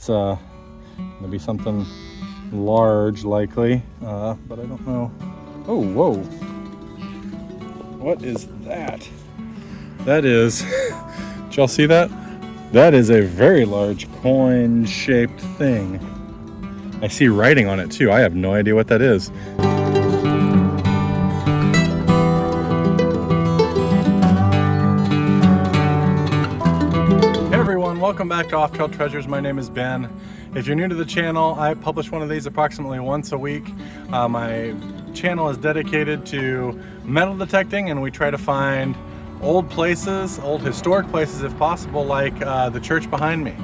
It's gonna be something large likely, but I don't know. Oh, whoa. What is that? That is, did y'all see that? That is a very large coin-shaped thing. I see writing on it too. I have no idea what that is. Hey everyone, welcome back to Off Trail Treasures. My name is Ben. If you're new to the channel, I publish one of these approximately once a week. My channel is dedicated to metal detecting, and we try to find old places, old historic places if possible, like the church behind me.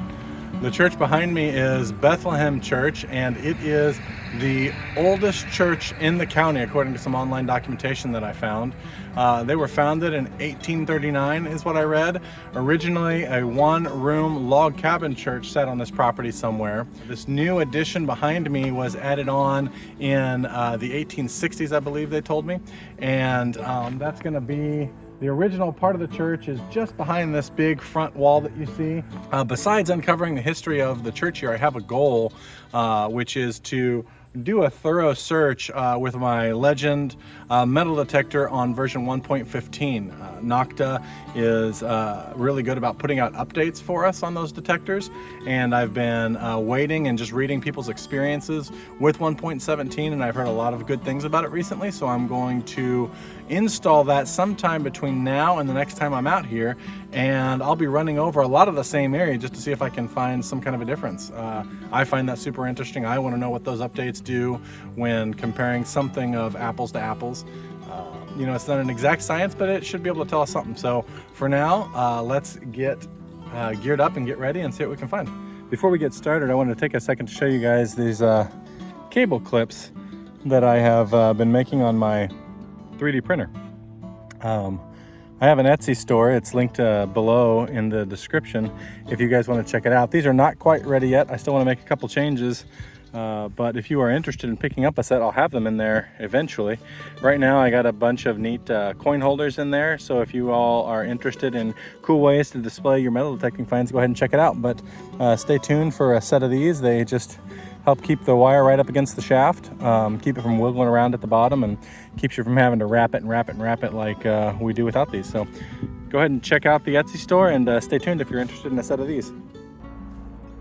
The church behind me is Bethlehem Church, and it is the oldest church in the county according to some online documentation that I found. They were founded in 1839 is what I read. Originally a one-room log cabin church sat on this property somewhere. This new addition behind me was added on in the 1860s, I believe they told me, and that's going to be the original part of the church is just behind this big front wall that you see. Besides uncovering the history of the church here, I have a goal, which is to do a thorough search with my Legend metal detector on version 1.15. Nokta is really good about putting out updates for us on those detectors, and I've been waiting and just reading people's experiences with 1.17, and I've heard a lot of good things about it recently, so I'm going to install that sometime between now and the next time I'm out here, and I'll be running over a lot of the same area just to see if I can find some kind of a difference. I find that super interesting. I want to know what those updates do when comparing something of apples to apples. You know, it's not an exact science, but it should be able to tell us something. So for now, let's get geared up and get ready and see what we can find. Before we get started, I wanted to take a second to show you guys these cable clips that I have been making on my 3D printer. I have an Etsy store. It's linked below in the description if you guys want to check it out. These are not quite ready yet. I still want to make a couple changes, but if you are interested in picking up a set, I'll have them in there eventually. Right now I got a bunch of neat coin holders in there, so if you all are interested in cool ways to display your metal detecting finds, go ahead and check it out. But stay tuned for a set of these. They just help keep the wire right up against the shaft, keep it from wiggling around at the bottom, and keeps you from having to wrap it and wrap it and wrap it like we do without these. So go ahead and check out the Etsy store, and stay tuned if you're interested in a set of these.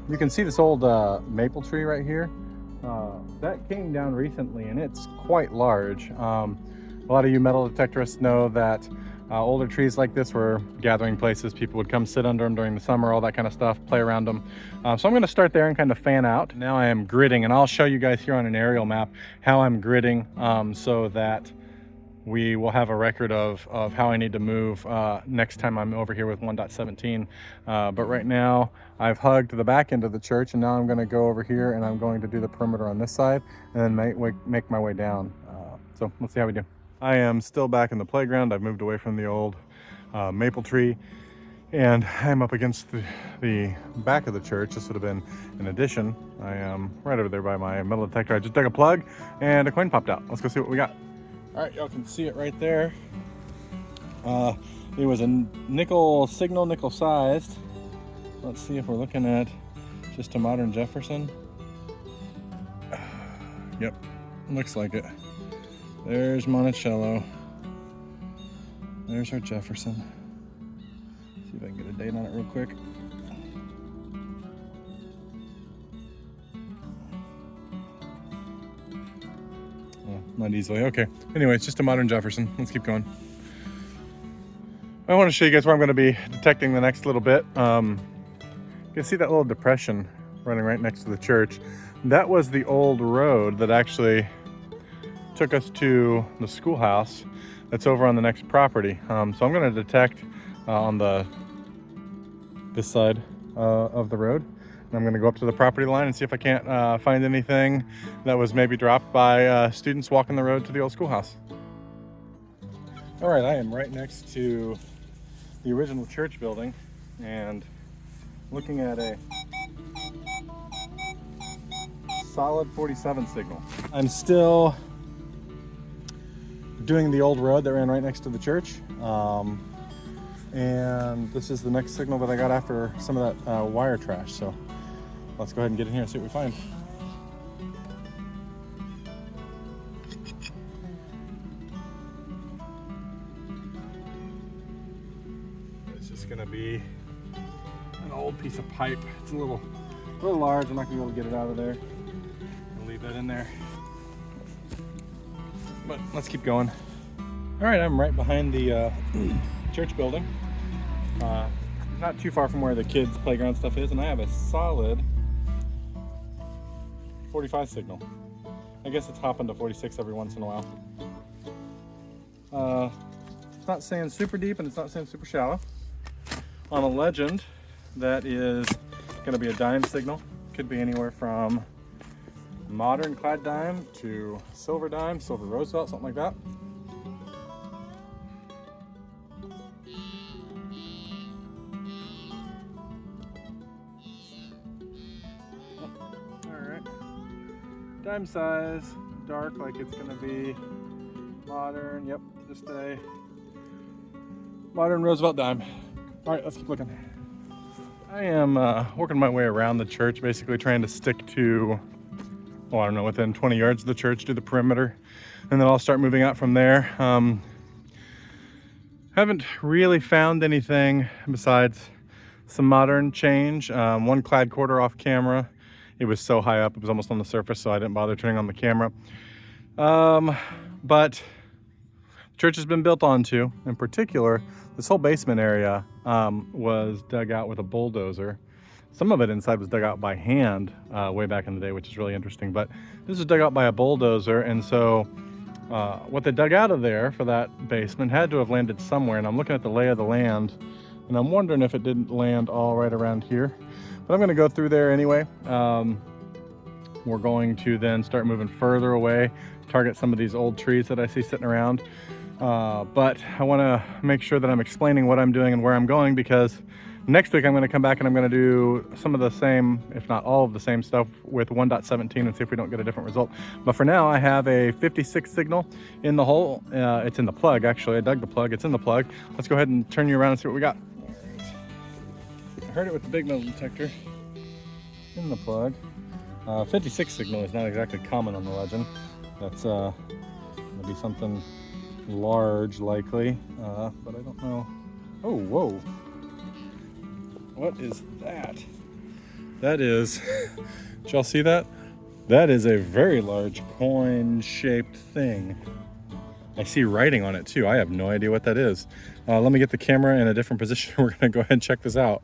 You can see this old maple tree right here. That came down recently, and it's quite large. A lot of you metal detectorists know that older trees like this were gathering places. People would come sit under them during the summer, all that kind of stuff, play around them. So I'm going to start there and kind of fan out. Now I am gridding, and I'll show you guys here on an aerial map how I'm gridding so that we will have a record of how I need to move next time I'm over here with 1.17. But right now I've hugged the back end of the church, and now I'm going to go over here and I'm going to do the perimeter on this side and then make my way down. So let's see how we do. I am still back in the playground. I've moved away from the old maple tree, and I'm up against the back of the church. This would have been an addition. I am right over there by my metal detector. I just dug a plug and a coin popped out. Let's go see what we got. All right, y'all can see it right there. It was a nickel signal, nickel sized. Let's see if we're looking at just a modern Jefferson. Yep, looks like it. There's Monticello. There's our Jefferson. See if I can get a date on it real quick. Oh, not easily. Okay. Anyway, it's just a modern Jefferson. Let's keep going. I want to show you guys where I'm going to be detecting the next little bit. You can see that little depression running right next to the church. That was the old road that actually took us to the schoolhouse that's over on the next property. So I'm going to detect on this side of the road, and I'm going to go up to the property line and see if I can't find anything that was maybe dropped by students walking the road to the old schoolhouse. All right, I am right next to the original church building and looking at a solid 47 signal. I'm still doing the old road that ran right next to the church, and this is the next signal that I got after some of that wire trash. So let's go ahead and get in here and see what we find. It's just gonna be an old piece of pipe. It's a little large. I'm not gonna be able to get it out of there. I'll leave that in there. But let's keep going. All right, I'm right behind the church building. Not too far from where the kids' playground stuff is, and I have a solid 45 signal. I guess it's hopping to 46 every once in a while. It's not saying super deep and it's not saying super shallow. On a Legend, that is gonna be a dime signal. Could be anywhere from modern clad dime to silver dime, silver Roosevelt, something like that. Dime size, dark like it's gonna be modern. Yep, just a modern Roosevelt dime. All right, let's keep looking. I am working my way around the church, basically trying to stick to, I don't know, within 20 yards of the church, do the perimeter, and then I'll start moving out from there. Haven't really found anything besides some modern change. One clad quarter off camera. It was so high up, it was almost on the surface, so I didn't bother turning on the camera. But the church has been built onto. In particular, this whole basement area was dug out with a bulldozer. Some of it inside was dug out by hand way back in the day, which is really interesting. But this was dug out by a bulldozer, and so what they dug out of there for that basement had to have landed somewhere. And I'm looking at the lay of the land, and I'm wondering if it didn't land all right around here. But I'm going to go through there anyway. We're going to then start moving further away, target some of these old trees that I see sitting around. But I want to make sure that I'm explaining what I'm doing and where I'm going, because next week I'm going to come back and I'm going to do some of the same, if not all of the same stuff with 1.17 and see if we don't get a different result. But for now, I have a 56 signal in the hole. It's in the plug, actually. I dug the plug. It's in the plug. Let's go ahead and turn you around and see what we got. I heard it with the big metal detector in the plug. 56 signal is not exactly common on the Legend. That's gonna be something large likely, but I don't know. Oh, whoa. What is that? That is, did y'all see that? That is a very large coin-shaped thing. I see writing on it too. I have no idea what that is. Let me get the camera in a different position. We're gonna go ahead and check this out.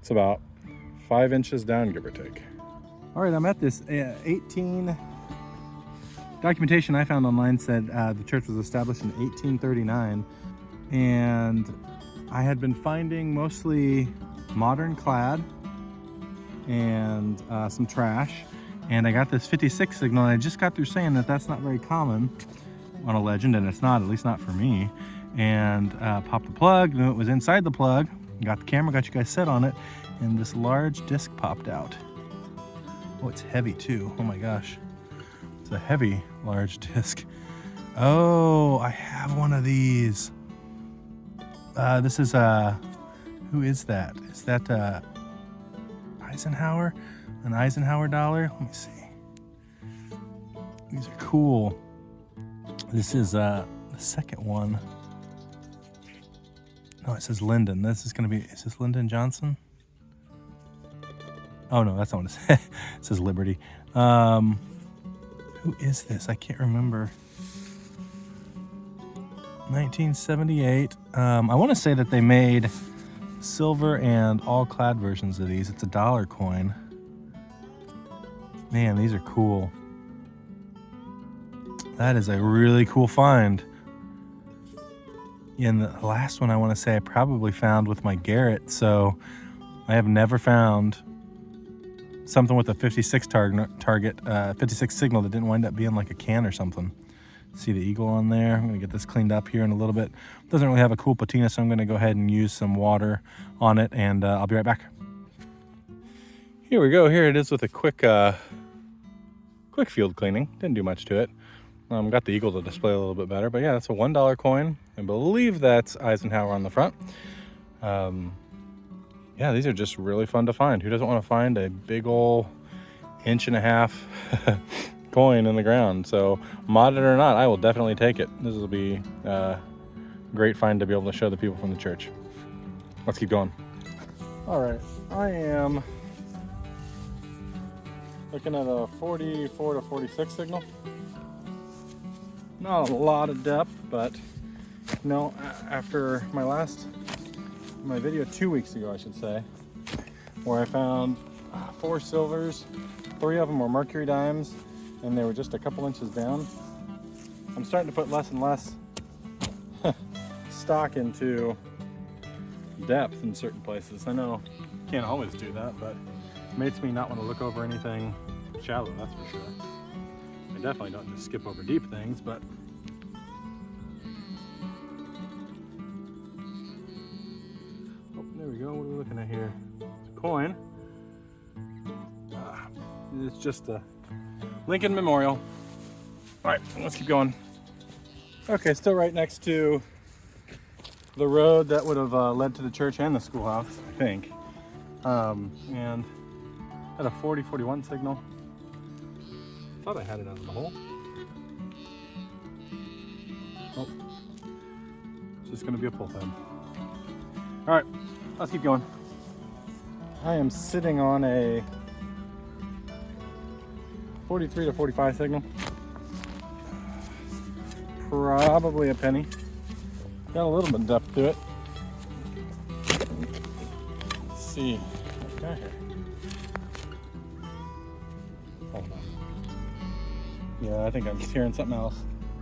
It's about 5 inches down, give or take. All right, I'm at this 18 documentation I found online said the church was established in 1839, and I had been finding mostly modern clad and some trash, and I got this 56 signal, and I just got through saying that that's not very common on a Legend, and it's not, at least not for me. And popped the plug, knew it was inside the plug, got the camera, got you guys set on it, and this large disc popped out. Oh, it's heavy too. Oh my gosh. It's a heavy, large disc. Oh, I have one of these. This is, who is that? Is that Eisenhower? An Eisenhower dollar? Let me see. These are cool. This is the second one. No, it says Lyndon. This is going to be, is this Lyndon Johnson? Oh no, that's not what it says. It says Liberty. Who is this? I can't remember. 1978. I want to say that they made silver and all clad versions of these. It's a dollar coin. Man, these are cool. That is a really cool find. And the last one I want to say I probably found with my Garrett. So I have never found something with a 56 target, 56 signal that didn't wind up being like a can or something. See the eagle on there. I'm gonna get this cleaned up here in a little bit. Doesn't really have a cool patina, so I'm gonna go ahead and use some water on it, and I'll be right back. Here we go. Here it is with a quick field cleaning. Didn't do much to it. Got the eagle to display a little bit better, but yeah, that's a $1 coin. I believe that's Eisenhower on the front. yeah, these are just really fun to find. Who doesn't want to find a big ol' 1.5 inch coin in the ground? So modded or not, I will definitely take it. This will be a great find to be able to show the people from the church. Let's keep going. All right, I am looking at a 44 to 46 signal. Not a lot of depth, but no, after my video 2 weeks ago, I should say, where I found 4 silvers, 3 of them were mercury dimes, and they were just a couple inches down. I'm starting to put less and less stock into depth in certain places. I know you can't always do that, but it makes me not want to look over anything shallow, that's for sure. I definitely don't just skip over deep things, but there we go. What are we looking at here? It's a coin. It's just a Lincoln Memorial. All right, let's keep going. Okay, still right next to the road that would have led to the church and the schoolhouse, I think. And at a 40-41 signal. Thought I had it out of the hole. Oh, it's just gonna be a pull head. All right, let's keep going. I am sitting on a 43 to 45 signal. Probably a penny. Got a little bit of depth to it. Let's see what we got here. Hold on. Yeah, I think I'm just hearing something else.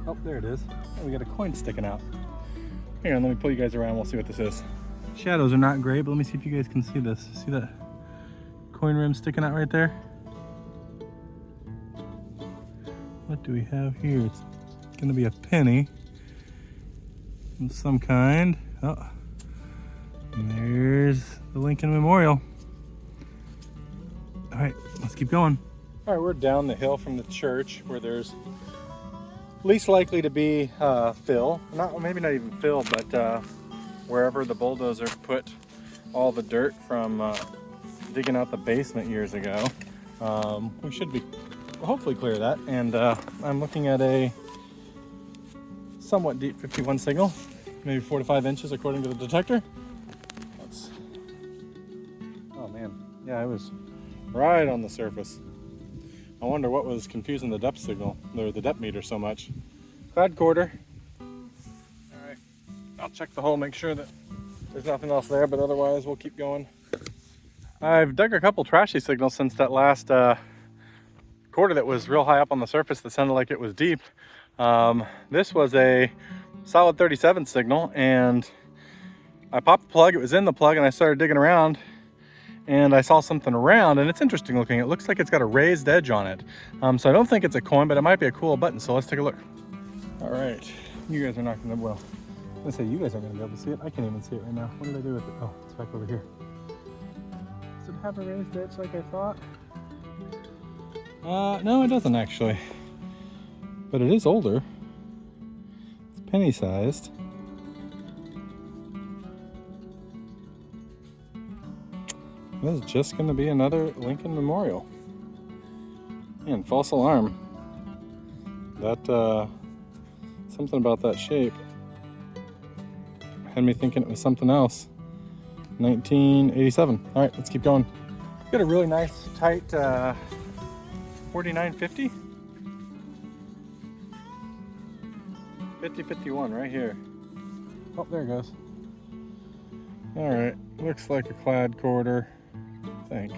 Oh, there it is. Oh, we got a coin sticking out. Here, let me pull you guys around. We'll see what this is. Shadows are not great, but let me see if you guys can see this. See that coin rim sticking out right there? What do we have here? It's gonna be a penny of some kind. Oh, and there's the Lincoln Memorial. All right, let's keep going. All right, we're down the hill from the church where there's least likely to be fill. Maybe not even fill, but wherever the bulldozer put all the dirt from digging out the basement years ago. We should be hopefully clear of that. And I'm looking at a somewhat deep 51 signal, maybe 4 to 5 inches according to the detector. Oh man, yeah, it was right on the surface. I wonder what was confusing the depth signal, or the depth meter so much. Clad quarter. All right, I'll check the hole, make sure that there's nothing else there, but otherwise we'll keep going. I've dug a couple trashy signals since that last quarter that was real high up on the surface that sounded like it was deep. This was a solid 37 signal, and I popped the plug. It was in the plug, and I started digging around, and I saw something around, and it's interesting looking. It looks like it's got a raised edge on it. So I don't think it's a coin, but it might be a cool button, so let's take a look. All right, you guys are not gonna, well, I'm gonna say you guys aren't gonna be able to see it. I can't even see it right now. What did I do with it? Oh, it's back over here. Does it have a raised edge like I thought? No, it doesn't actually. But it is older. It's penny sized. This is just going to be another Lincoln Memorial. And false alarm. That, something about that shape had me thinking it was something else. 1987. All right, let's keep going. Got a really nice, tight 4950. 5051 right here. Oh, there it goes. All right, looks like a clad quarter, I think.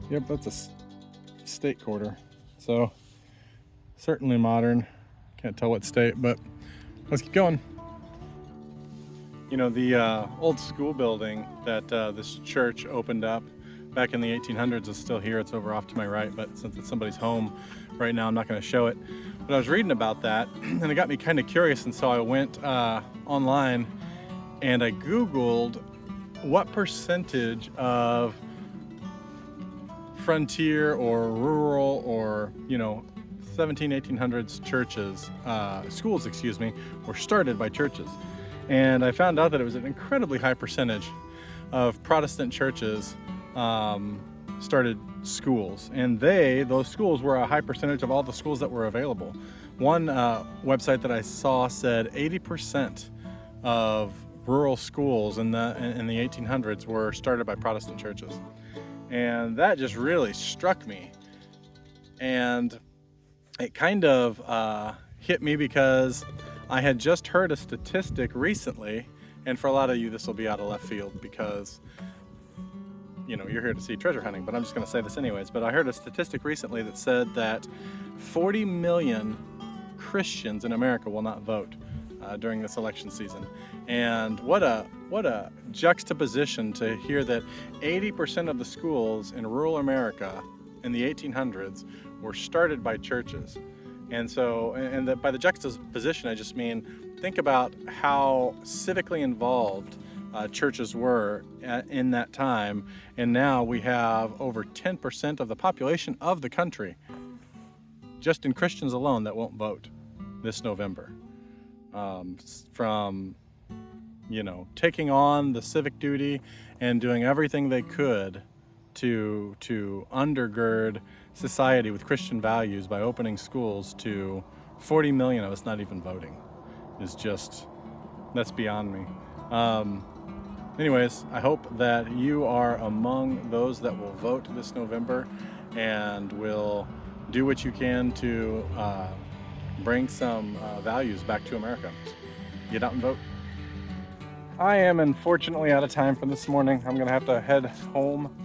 Yep, that's a state quarter. So certainly modern. Can't tell what state, but let's keep going. You know, the old school building that this church opened up back in the 1800s is still here. It's over off to my right, but since it's somebody's home right now, I'm not going to show it. But I was reading about that, and it got me kind of curious, and so I went online and I Googled what percentage of frontier or rural or, you know, 1800s churches, schools, excuse me, were started by churches. And I found out that it was an incredibly high percentage of Protestant churches started schools, and those schools were a high percentage of all the schools that were available. One website that I saw said 80% of rural schools in the 1800s were started by Protestant churches, and that just really struck me. And it kind of hit me because I had just heard a statistic recently, and for a lot of you this will be out of left field because you're here to see treasure hunting, but I'm just going to say this anyways. But I heard a statistic recently that said that 40 million Christians in America will not vote during this election season. And what a juxtaposition to hear that 80% of the schools in rural America in the 1800s were started by churches. And so, by the juxtaposition, I just mean, think about how civically involved churches were in that time, and now we have over 10% of the population of the country, just in Christians alone, that won't vote this November. From taking on the civic duty and doing everything they could to undergird society with Christian values by opening schools, to 40 million of us not even voting, that's beyond me. Anyways, I hope that you are among those that will vote this November and will do what you can to bring some values back to America. Get out and vote. I am unfortunately out of time for this morning. I'm gonna have to head home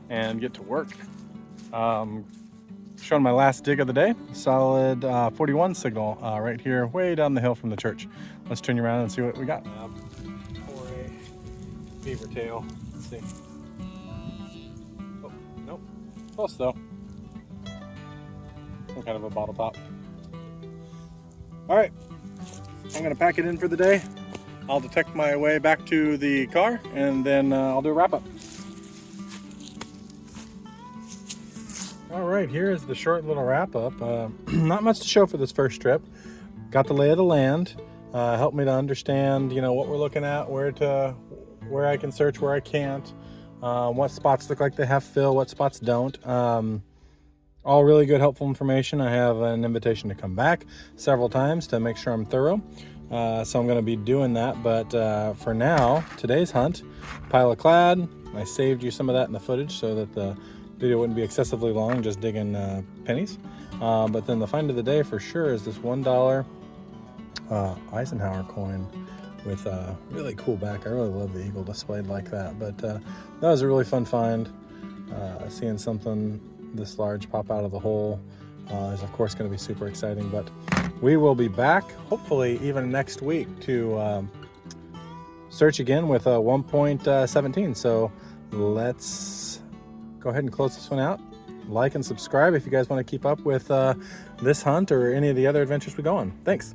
and get to work. Showing my last dig of the day, solid 41 signal right here, way down the hill from the church. Let's turn you around and see what we got. For a beaver tail. Let's see. Oh, nope. Close though. Some kind of a bottle top. All right, I'm gonna pack it in for the day. I'll detect my way back to the car, and then I'll do a wrap up. All right, here is the short little wrap up. Not much to show for this first trip. Got the lay of the land. Helped me to understand, what we're looking at, where I can search, where I can't, what spots look like they have fill, what spots don't. All really good, helpful information. I have an invitation to come back several times to make sure I'm thorough. So I'm going to be doing that. But for now, today's hunt, pile of clad. I saved you some of that in the footage so that the video wouldn't be excessively long, just digging pennies. But then the find of the day for sure is this $1 Eisenhower coin with a really cool back. I really love the eagle displayed like that. But that was a really fun find. Seeing something this large pop out of the hole is of course going to be super exciting. But we will be back hopefully even next week to search again with a 1.17. So let's go ahead and close this one out. Like and subscribe if you guys want to keep up with this hunt or any of the other adventures we go on. Thanks.